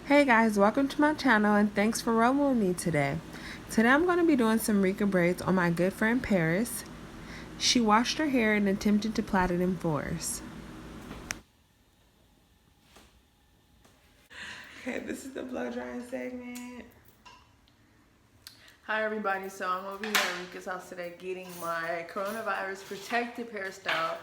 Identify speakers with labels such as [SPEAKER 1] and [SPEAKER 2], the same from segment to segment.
[SPEAKER 1] Hey guys, welcome to my channel and thanks for rolling with me today. Today I'm going to be doing some Reka braids on my good friend Paris. She washed her hair and attempted to plait it in fours. Okay, this is the blow drying segment.
[SPEAKER 2] Hi everybody, so I'm over here at Reka's house today getting my coronavirus protective hairstyle.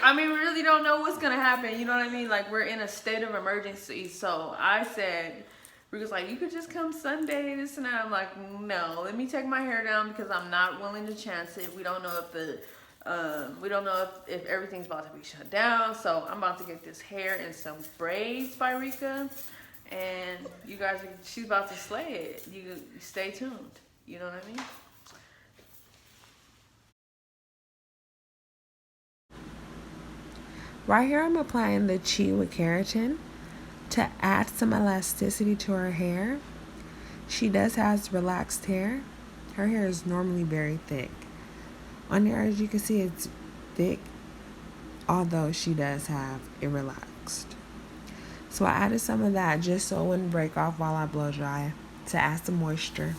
[SPEAKER 2] I mean, we really don't know what's gonna happen, you know what I mean? Like, we're in a state of emergency, so I said, Reka's like, you could just come Sunday, this and that. I'm like, no, let me take my hair down because I'm not willing to chance it. We don't know if everything's about to be shut down, so I'm about to get this hair in some braids by Reka. And you guys, she's about to slay it. You stay tuned. You know what I mean?
[SPEAKER 1] Right here I'm applying the Chi with keratin to add some elasticity to her hair. She does have relaxed hair. Her hair is normally very thick. On here, as you can see, it's thick, although she does have it relaxed. So I added some of that just so it wouldn't break off while I blow dry to add some moisture.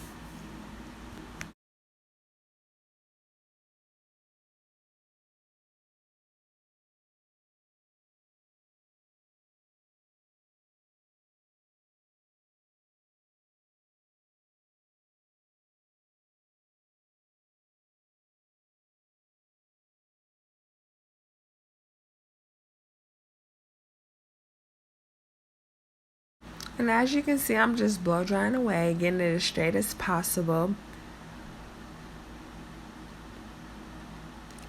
[SPEAKER 1] And as you can see, I'm just blow drying away, getting it as straight as possible.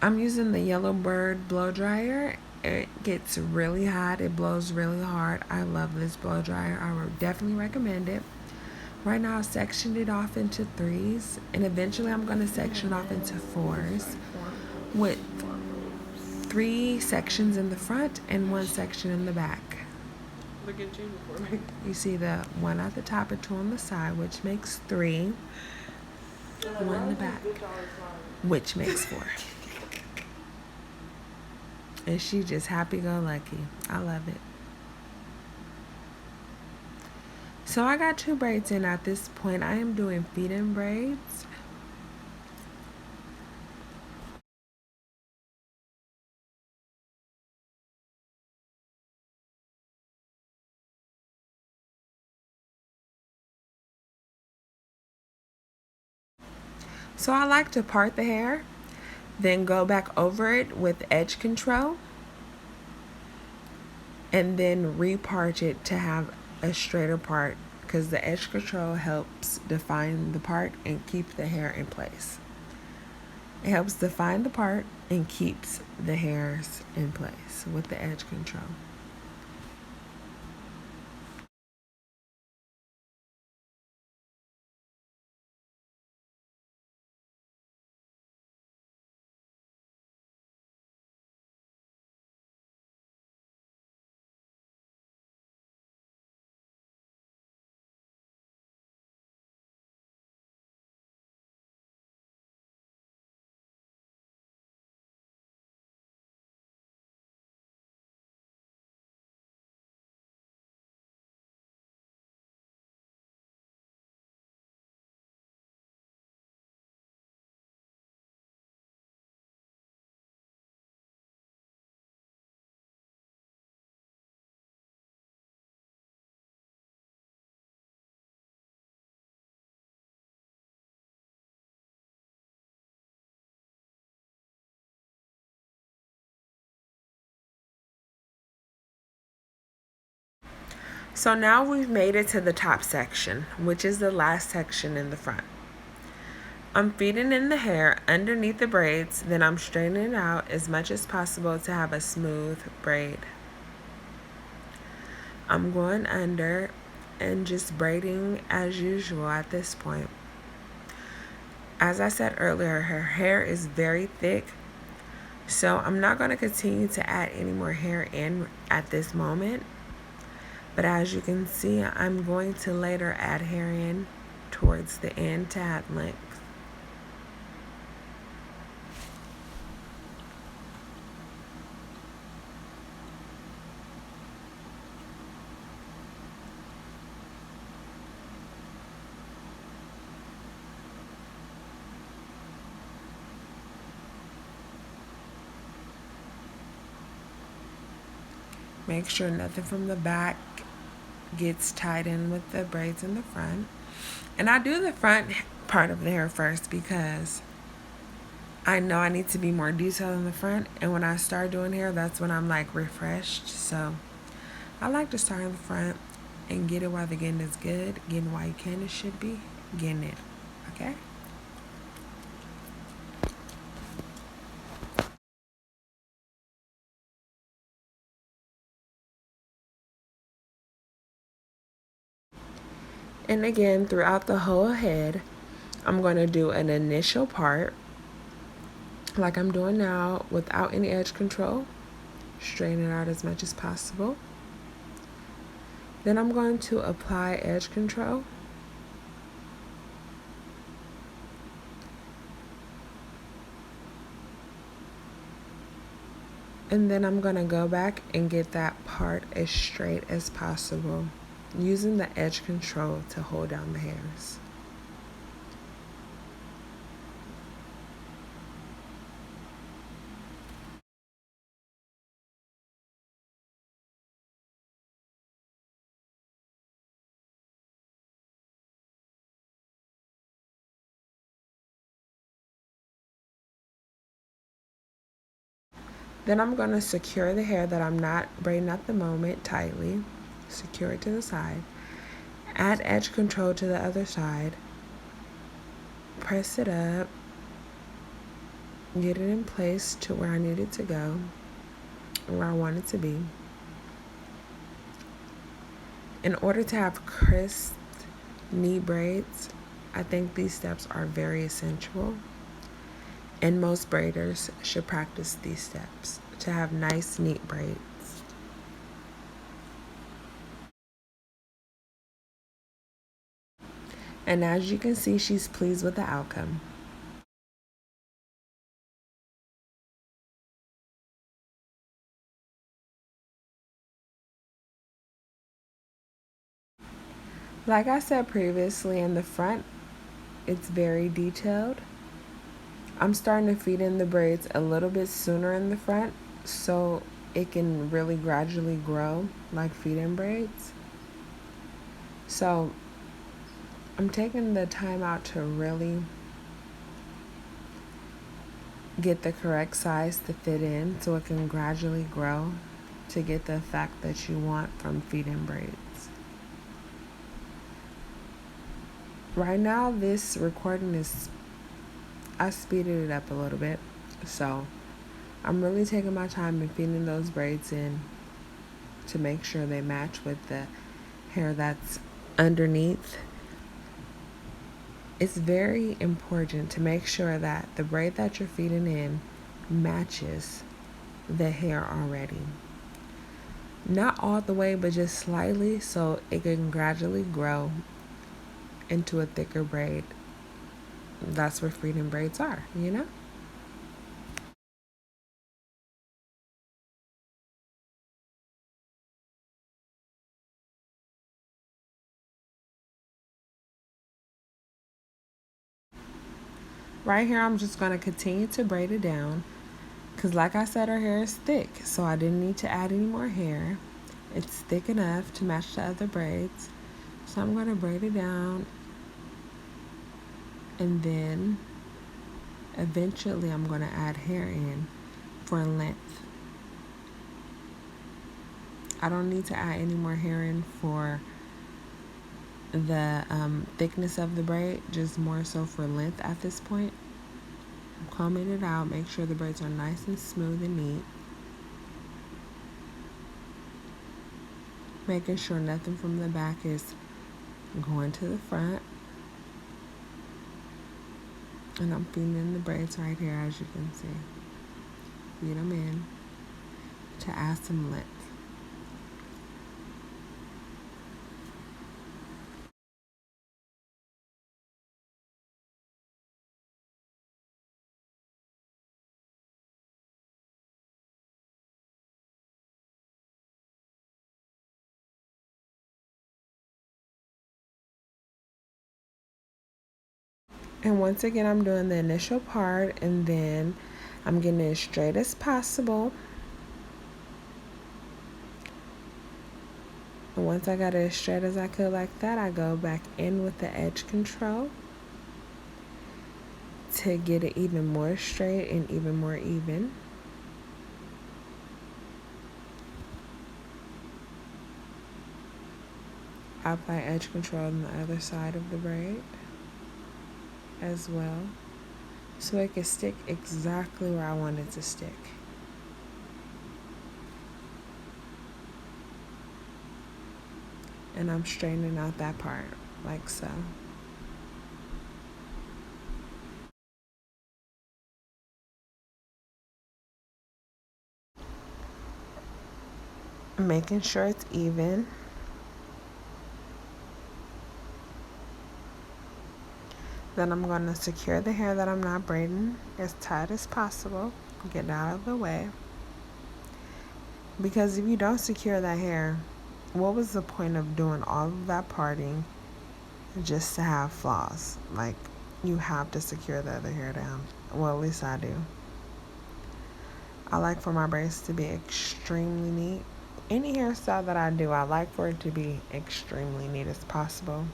[SPEAKER 1] I'm using the Yellow Bird blow dryer. It gets really hot. It blows really hard. I love this blow dryer. I would definitely recommend it. Right now, I sectioned it off into threes, and eventually I'm going to section off into fours with 3 sections in the front and 1 section in the back.
[SPEAKER 2] Look at you before me.
[SPEAKER 1] You see the 1 at the top and 2 on the side, which makes 3. 1 in the back, which makes 4. And she just happy-go-lucky. I love it. So I got 2 braids in at this point. I am doing feed-in braids. So I like to part the hair, then go back over it with edge control, and then repart it to have a straighter part, because the edge control helps define the part and keep the hair in place. It helps define the part and keeps the hairs in place with the edge control. So now we've made it to the top section, which is the last section in the front. I'm feeding in the hair underneath the braids, then I'm straightening it out as much as possible to have a smooth braid. I'm going under and just braiding as usual at this point. As I said earlier, her hair is very thick, so I'm not going to continue to add any more hair in at this moment. But as you can see, I'm going to later add hair in towards the end to add length. Make sure nothing from the back gets tied in with the braids in the front. And I do the front part of the hair first because I know I need to be more detailed in the front. And when I start doing hair, that's when I'm like refreshed. So I like to start in the front and get it while the getting is good. Getting while you can, it should be. Getting it. Okay? And again, throughout the whole head, I'm going to do an initial part like I'm doing now without any edge control. Straighten it out as much as possible. Then I'm going to apply edge control. And then I'm going to go back and get that part as straight as possible, using the edge control to hold down the hairs. Then I'm going to secure the hair that I'm not braiding at the moment tightly. Secure it to the side. Add edge control to the other side. Press it up. Get it in place to where I need it to go, where I want it to be. In order to have crisp knee braids, I think these steps are very essential. And most braiders should practice these steps to have nice, neat braids. And as you can see, she's pleased with the outcome. Like I said previously, in the front, it's very detailed. I'm starting to feed in the braids a little bit sooner in the front so it can really gradually grow like feed-in braids. So I'm taking the time out to really get the correct size to fit in so it can gradually grow to get the effect that you want from feed-in braids. Right now, this recording I speeded it up a little bit, so I'm really taking my time and feeding those braids in to make sure they match with the hair that's underneath. It's very important to make sure that the braid that you're feeding in matches the hair already. Not all the way, but just slightly so it can gradually grow into a thicker braid. That's where feed-in braids are, you know? Right here, I'm just going to continue to braid it down because like I said, her hair is thick, so I didn't need to add any more hair. It's thick enough to match the other braids. So I'm going to braid it down, and then eventually I'm going to add hair in for length. I don't need to add any more hair in for the thickness of the braid, just more so for length at this point. I'm combing it out, make sure the braids are nice and smooth and neat. Making sure nothing from the back is going to the front. And I'm feeding in the braids right here, as you can see. Feed them in to add some length. And once again, I'm doing the initial part, and then I'm getting it as straight as possible. Once I got it as straight as I could like that, I go back in with the edge control to get it even more straight and even more even. I apply edge control on the other side of the braid as well, so it can stick exactly where I want it to stick. And I'm straightening out that part like so. Making sure it's even. Then I'm going to secure the hair that I'm not braiding as tight as possible. Get it out of the way. Because if you don't secure that hair, what was the point of doing all of that parting just to have flaws? Like, you have to secure the other hair down. Well, at least I do. I like for my braids to be extremely neat. Any hairstyle that I do, I like for it to be extremely neat as possible.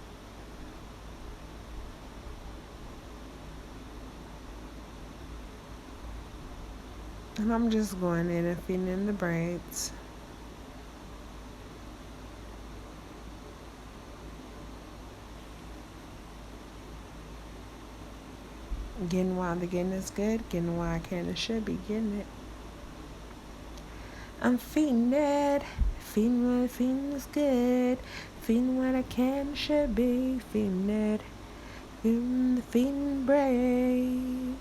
[SPEAKER 1] And I'm just going in and feeding in the braids. Getting while the getting is good, getting while I can and should be getting it. I'm feeding it, feeding what feeding is good, feeding what I can and should be, feeding it, feeding the feeding braids.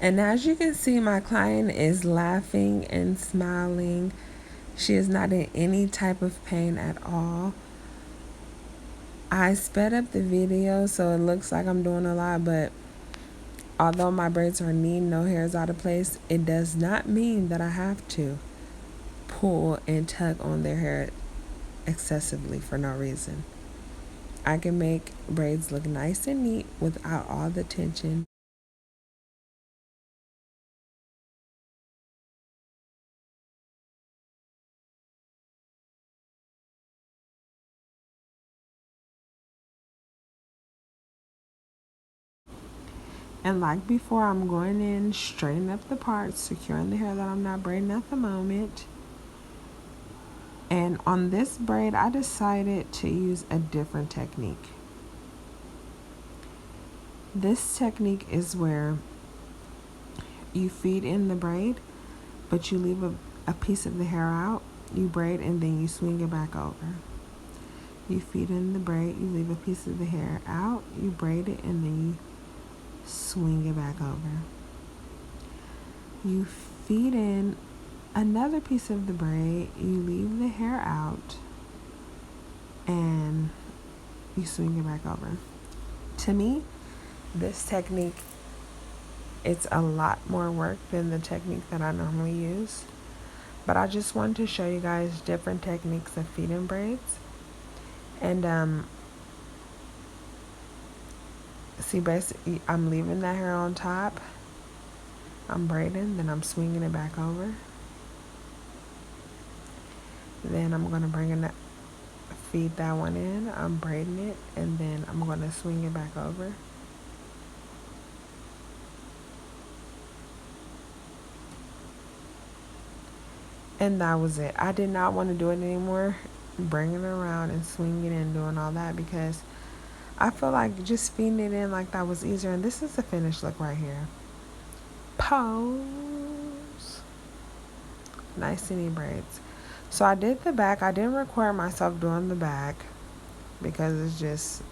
[SPEAKER 1] And as you can see, my client is laughing and smiling. She is not in any type of pain at all. I sped up the video so it looks like I'm doing a lot, but although my braids are neat, no hair is out of place, it does not mean that I have to pull and tug on their hair excessively for no reason. I can make braids look nice and neat without all the tension. And like before, I'm going in, straightening up the parts, securing the hair that I'm not braiding at the moment. And on this braid, I decided to use a different technique. This technique is where you feed in the braid, but you leave a piece of the hair out. You braid and then you swing it back over. You feed in the braid, you leave a piece of the hair out, you braid it, and then you swing it back over. You feed in another piece of the braid, you leave the hair out, and you swing it back over. To me, this technique, it's a lot more work than the technique that I normally use. But I just wanted to show you guys different techniques of feeding braids. And see, basically, I'm leaving that hair on top. I'm braiding, then I'm swinging it back over. Then I'm going to bring in that, feed that one in. I'm braiding it, and then I'm going to swing it back over. And that was it. I did not want to do it anymore, bringing it around and swinging and doing all that, because I feel like just feeding it in like that was easier. And this is the finished look right here. Pose. Nice and neat braids. So I did the back. I didn't record myself doing the back because it's just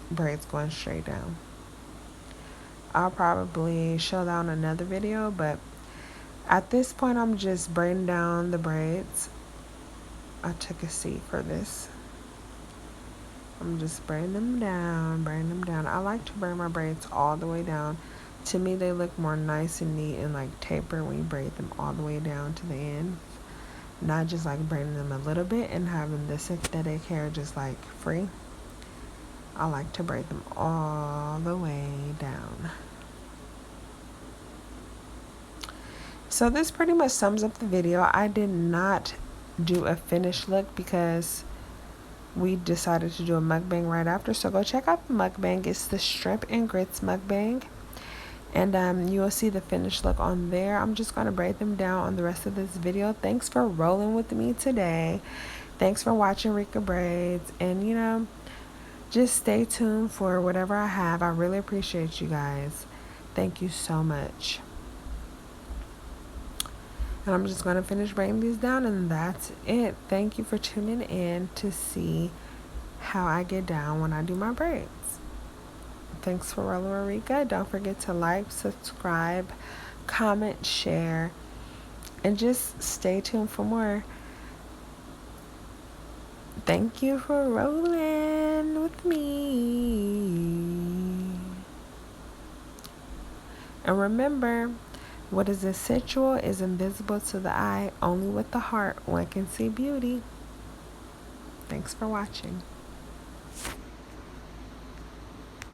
[SPEAKER 1] braids going straight down. I'll probably show that on another video, but at this point I'm just braiding down the braids. I took a seat for this. I'm just braiding them down, braiding them down. I like to braid my braids all the way down. To me, they look more nice and neat and like taper when you braid them all the way down to the end. Not just like braiding them a little bit and having the synthetic hair just like free. I like to braid them all the way down. So this pretty much sums up the video. I did not do a finished look because we decided to do a mukbang right after. So go check out the mukbang. It's the shrimp and grits mukbang. And you will see the finished look on there. I'm just going to braid them down on the rest of this video. Thanks for rolling with me today. Thanks for watching Reka Braids. And, you know, just stay tuned for whatever I have. I really appreciate you guys. Thank you so much. And I'm just going to finish braiding these down, and that's it. Thank you for tuning in to see how I get down when I do my braids. Thanks for rolling with Reka. Don't forget to like, subscribe, comment, share, and just stay tuned for more. Thank you for rolling with me. And remember, what is essential is invisible to the eye. Only with the heart one can see beauty. Thanks for watching.